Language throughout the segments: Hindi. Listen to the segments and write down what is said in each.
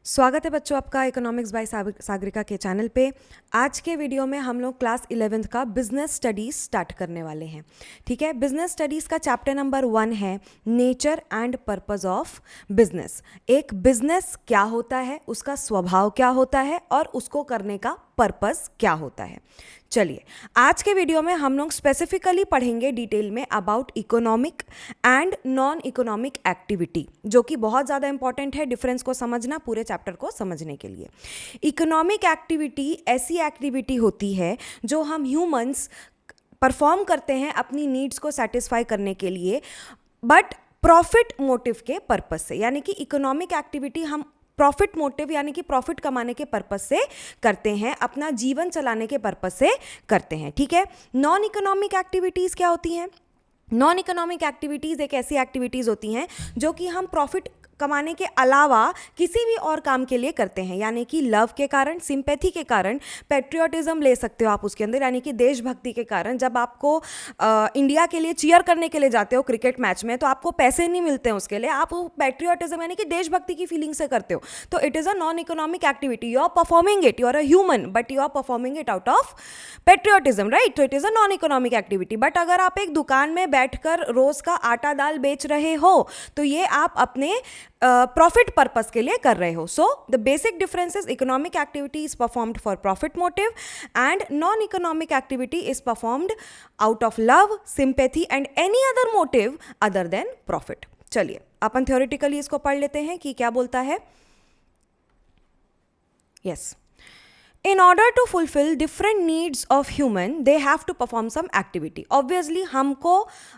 स्वागत है बच्चों आपका इकोनॉमिक्स बाय सागरिका के चैनल पे। आज के वीडियो में हम लोग क्लास 11th का बिजनेस स्टडीज़ स्टार्ट करने वाले हैं। ठीक है, बिजनेस स्टडीज़ का चैप्टर नंबर 1 है nature and purpose of business. एक बिजनेस क्या होता है, उसका स्वभाव क्या होता है और उसको करने का पर्पस क्या होता है। चलिए, आज के वीडियो में हम लोग स्पेसिफिकली पढ़ेंगे डिटेल में about economic and non economic activity, जो कि बहुत ज़्यादा इंपॉर्टेंट है डिफरेंस को समझना, पूरे चैप्टर को समझने के लिए। इकोनॉमिक एक्टिविटी ऐसी एक्टिविटी होती है जो हम ह्यूमंस परफॉर्म करते हैं अपनी नीड्स को सेटिस्फाई करने के लिए, बट प्रॉफिट मोटिव के पर्पस से। यानी कि इकोनॉमिक एक्टिविटी हम प्रॉफिट मोटिव यानी कि प्रॉफिट कमाने के पर्पस से करते हैं, अपना जीवन चलाने के पर्पस से करते हैं। ठीक है, नॉन इकोनॉमिक एक्टिविटीज़ क्या होती हैं? नॉन इकोनॉमिक एक्टिविटीज़ एक ऐसी एक्टिविटीज़ होती हैं जो कि हम प्रॉफिट कमाने के अलावा किसी भी और काम के लिए करते हैं, यानी कि लव के कारण, सिंपैथी के कारण, पेट्रियोटिज्म ले सकते हो आप उसके अंदर, यानी कि देशभक्ति के कारण। जब आपको इंडिया के लिए चीयर करने के लिए जाते हो क्रिकेट मैच में, तो आपको पैसे नहीं मिलते हैं उसके लिए, आप पेट्रियोटिज्म यानी कि देशभक्ति की फीलिंग से करते हो, तो it is a non economic activity. You are performing it, you are a human but you are performing it out of patriotism, right? तो it is a non economic activity. But अगर आप एक दुकान में बैठकर रोज़ का आटा दाल बेच रहे हो, तो ये आप अपने प्रॉफिट पर्पस के लिए कर रहे हो। So the basic difference is economic activity is performed for profit motive and non economic activity is performed out of love, sympathy and any other motive other than profit. चलिए अपन थ्योरेटिकली इसको पढ़ लेते हैं कि क्या बोलता है। Yes, in order to fulfill different needs of human they have to perform some activity। obviously हमको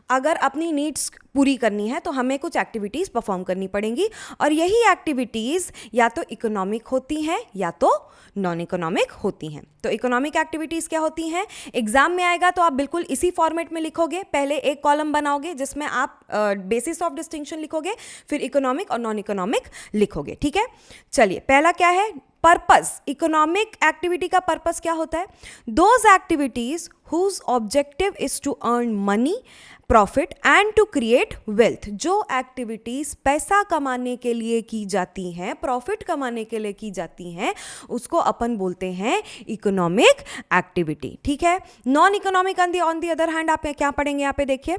अगर अपनी needs पूरी करनी है तो हमें कुछ एक्टिविटीज़ परफॉर्म करनी पड़ेंगी, और यही एक्टिविटीज़ या तो इकोनॉमिक होती हैं या तो नॉन इकोनॉमिक होती हैं। तो इकोनॉमिक एक्टिविटीज़ क्या होती हैं? एग्जाम में आएगा तो आप बिल्कुल इसी फॉर्मेट में लिखोगे, पहले एक कॉलम बनाओगे जिसमें आप बेसिस ऑफ डिस्टिंक्शन लिखोगे, फिर इकोनॉमिक और नॉन इकोनॉमिक लिखोगे। ठीक है, चलिए पहला क्या है? पर्पस। इकोनॉमिक एक्टिविटी का पर्पस क्या होता है? Those activities whose objective is to earn money, profit and to create wealth. जो एक्टिविटीज पैसा कमाने के लिए की जाती हैं, प्रॉफिट कमाने के लिए की जाती हैं, उसको अपन बोलते हैं इकोनॉमिक एक्टिविटी। ठीक है, non economic on the other hand आप क्या पढ़ेंगे? यहाँ पे देखिए,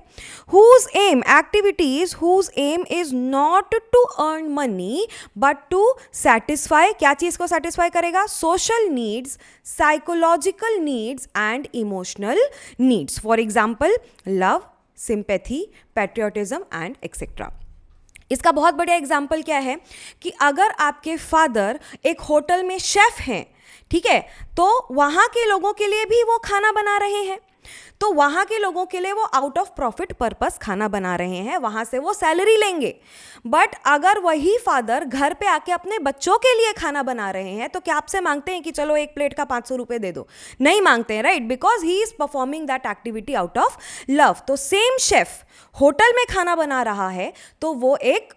whose aim, activities whose aim is not to earn money but to satisfy. क्या चीज को सेटिस्फाई करेगा? Social needs, psychological needs and emotional needs. For example love, sympathy, patriotism and etcetera. इसका बहुत बड़ा एग्जाम्पल क्या है कि अगर आपके फादर एक होटल में शेफ हैं, ठीक है, तो वहाँ के लोगों के लिए भी वो खाना बना रहे हैं, तो वहाँ के लोगों के लिए वो आउट ऑफ प्रॉफिट पर्पस खाना बना रहे हैं, वहाँ से वो सैलरी लेंगे। बट अगर वही फादर घर पे आके अपने बच्चों के लिए खाना बना रहे हैं, तो क्या आपसे मांगते हैं कि चलो एक प्लेट का 500 रुपये दे दो? नहीं मांगते हैं, right? Because he is performing that activity out of love. तो सेम शेफ होटल में खाना बना रहा है तो वो एक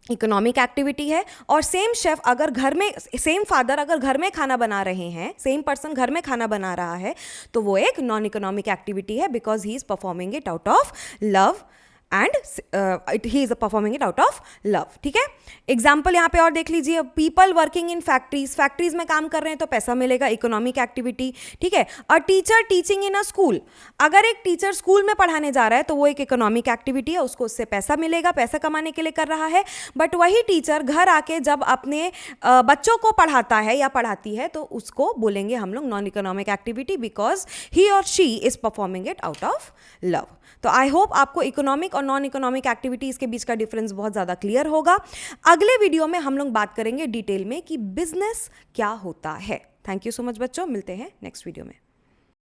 इकोनॉमिक एक्टिविटी है, और सेम शेफ अगर घर में, सेम फादर अगर घर में खाना बना रहे हैं, सेम पर्सन घर में खाना बना रहा है, तो वो एक नॉन इकोनॉमिक एक्टिविटी है, because he is performing it out of love and he is performing it out of love. ठीक है, एग्जाम्पल यहाँ पे और देख लीजिए, people working in factories, factories में काम कर रहे हैं तो पैसा मिलेगा, इकोनॉमिक एक्टिविटी। ठीक है, a teacher teaching in a school, अगर एक टीचर स्कूल में पढ़ाने जा रहा है तो वो एक इकोनॉमिक एक्टिविटी है, उसको उससे पैसा मिलेगा, पैसा कमाने के लिए कर रहा है। बट वही टीचर घर आके जब अपने बच्चों को पढ़ाता है या पढ़ाती है तो उसको बोलेंगे हम लोग non economic activity, because he और she is performing it out of love. तो आई होप आपको इकोनॉमिक और नॉन इकोनॉमिक एक्टिविटीज़ के बीच का डिफरेंस बहुत ज़्यादा क्लियर होगा। अगले वीडियो में हम लोग बात करेंगे डिटेल में कि बिजनेस क्या होता है। थैंक यू सो मच बच्चों, मिलते हैं नेक्स्ट वीडियो में।